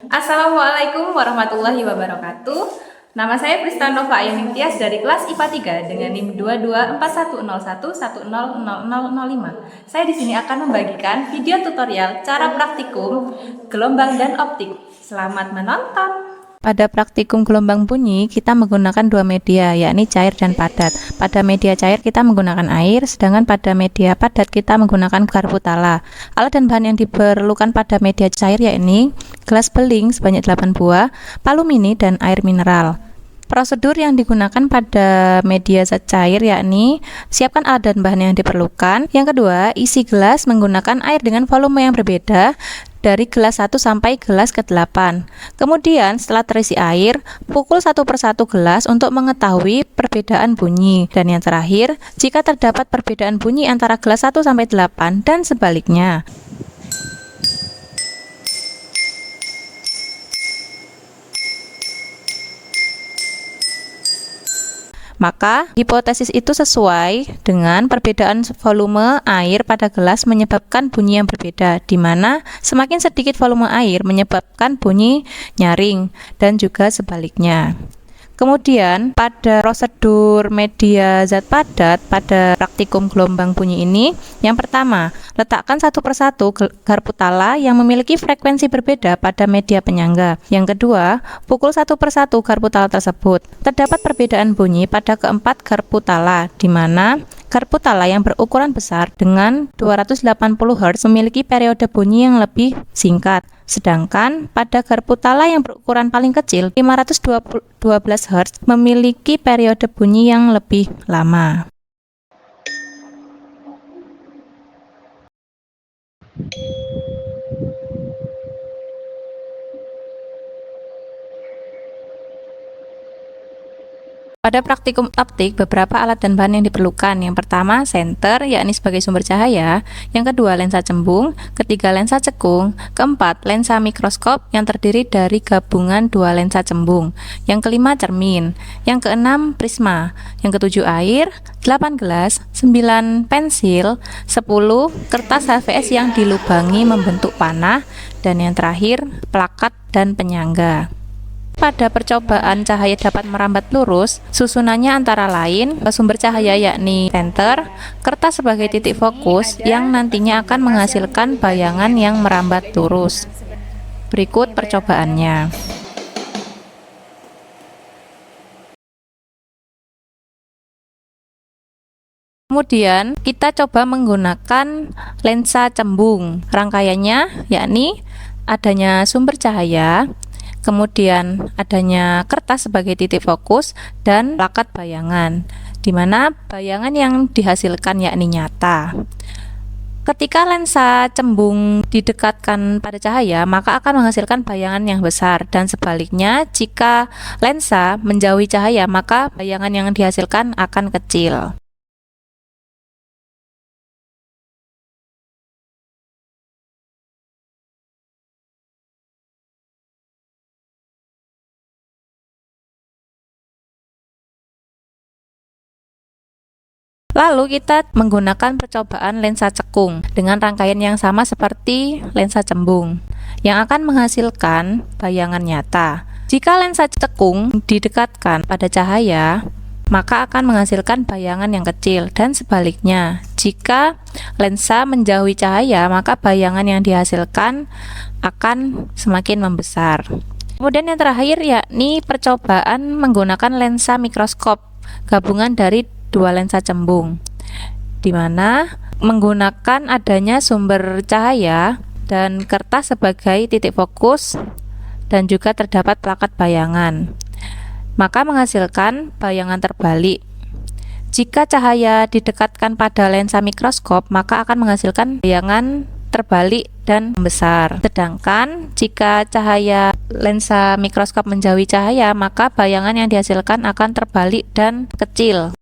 Assalamualaikum warahmatullahi wabarakatuh. Nama saya Prista Nova Ayuning-Tias dari kelas IPA 3 dengan NIM 224101100005. Saya di sini akan membagikan video tutorial cara praktikum gelombang dan optik. Selamat menonton. Pada praktikum gelombang bunyi, kita menggunakan dua media, yakni cair dan padat. Pada media cair kita menggunakan air, sedangkan pada media padat kita menggunakan garpu tala. Alat dan bahan yang diperlukan pada media cair yakni gelas beling sebanyak 8 buah, palu mini, dan air mineral. Prosedur yang digunakan pada media zat cair yakni siapkan alat dan bahan yang diperlukan. Yang kedua, isi gelas menggunakan air dengan volume yang berbeda dari gelas 1 sampai gelas ke-8. Kemudian setelah terisi air, pukul satu persatu gelas untuk mengetahui perbedaan bunyi. Dan yang terakhir, jika terdapat perbedaan bunyi antara gelas 1 sampai 8 dan sebaliknya. Maka, hipotesis itu sesuai dengan perbedaan volume air pada gelas menyebabkan bunyi yang berbeda, di mana semakin sedikit volume air menyebabkan bunyi nyaring, dan juga sebaliknya. Kemudian, pada prosedur media zat padat pada praktikum gelombang bunyi ini, yang pertama, letakkan satu persatu garpu tala yang memiliki frekuensi berbeda pada media penyangga. Yang kedua, pukul satu persatu garpu tala tersebut. Terdapat perbedaan bunyi pada keempat garpu tala, di mana garpu tala yang berukuran besar dengan 280 Hz memiliki periode bunyi yang lebih singkat. Sedangkan pada garpu tala yang berukuran paling kecil, 512 Hz, memiliki periode bunyi yang lebih lama. Pada praktikum optik, beberapa alat dan bahan yang diperlukan. Yang pertama, senter, yakni sebagai sumber cahaya. Yang kedua, lensa cembung. Ketiga, lensa cekung. Keempat, lensa mikroskop yang terdiri dari gabungan dua lensa cembung. Yang kelima, cermin. Yang keenam, prisma. Yang ketujuh, air. 8 gelas, 9 pensil, 10 kertas HVS yang dilubangi membentuk panah, dan yang terakhir, plakat dan penyangga. Pada percobaan cahaya dapat merambat lurus, susunannya antara lain sumber cahaya yakni senter, kertas sebagai titik fokus yang nantinya akan menghasilkan bayangan yang merambat lurus. Berikut percobaannya. Kemudian kita coba menggunakan lensa cembung. Rangkaiannya yakni adanya sumber cahaya, kemudian adanya kertas sebagai titik fokus, dan plakat bayangan, di mana bayangan yang dihasilkan yakni nyata. Ketika lensa cembung didekatkan pada cahaya, maka akan menghasilkan bayangan yang besar, dan sebaliknya jika lensa menjauhi cahaya, maka bayangan yang dihasilkan akan kecil. Lalu kita menggunakan percobaan lensa cekung dengan rangkaian yang sama seperti lensa cembung yang akan menghasilkan bayangan nyata. Jika lensa cekung didekatkan pada cahaya, maka akan menghasilkan bayangan yang kecil, dan sebaliknya. Jika lensa menjauhi cahaya, maka bayangan yang dihasilkan akan semakin membesar. Kemudian yang terakhir yakni percobaan menggunakan lensa mikroskop gabungan dari dua lensa cembung, di mana menggunakan adanya sumber cahaya dan kertas sebagai titik fokus, dan juga terdapat plakat bayangan, maka menghasilkan bayangan terbalik. Jika cahaya didekatkan pada lensa mikroskop, maka akan menghasilkan bayangan terbalik dan membesar. Sedangkan jika cahaya lensa mikroskop menjauhi cahaya, maka bayangan yang dihasilkan akan terbalik dan kecil.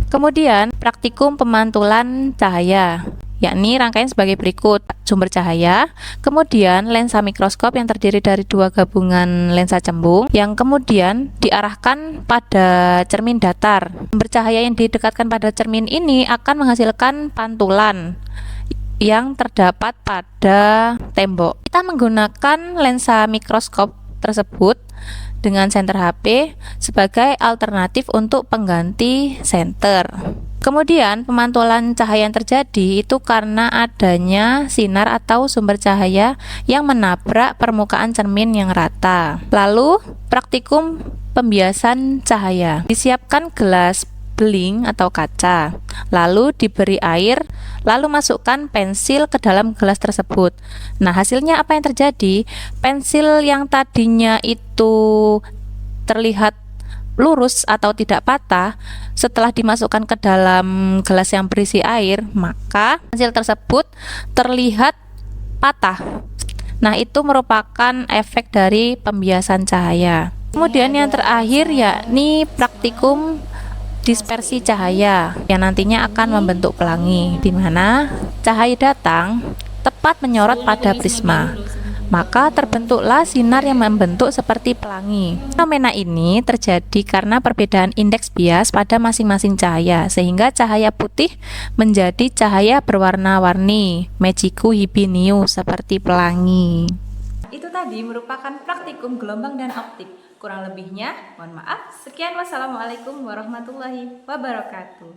Kemudian, praktikum pemantulan cahaya, yakni rangkaian sebagai berikut: sumber cahaya, kemudian lensa mikroskop yang terdiri dari dua gabungan lensa cembung yang kemudian diarahkan pada cermin datar. Sumber cahaya yang didekatkan pada cermin ini akan menghasilkan pantulan yang terdapat pada tembok. Kita menggunakan lensa mikroskop tersebut dengan senter HP sebagai alternatif untuk pengganti senter. Kemudian pemantulan cahaya yang terjadi itu karena adanya sinar atau sumber cahaya yang menabrak permukaan cermin yang rata. Lalu praktikum pembiasan cahaya. Disiapkan gelas beling atau kaca, lalu diberi air, lalu masukkan pensil ke dalam gelas tersebut. Nah, hasilnya apa yang terjadi? Pensil yang tadinya itu terlihat lurus atau tidak patah, setelah dimasukkan ke dalam gelas yang berisi air, maka pensil tersebut terlihat patah. Nah, itu merupakan efek dari pembiasan cahaya. Kemudian yang terakhir yakni praktikum dispersi cahaya yang nantinya akan membentuk pelangi, di mana cahaya datang tepat menyorot pada prisma, maka terbentuklah sinar yang membentuk seperti pelangi. Fenomena ini terjadi karena perbedaan indeks bias pada masing-masing cahaya, sehingga cahaya putih menjadi cahaya berwarna-warni, magiku hibiniu, seperti pelangi. Itu tadi merupakan praktikum gelombang dan optik. Kurang lebihnya, mohon maaf. Sekian, wassalamualaikum warahmatullahi wabarakatuh.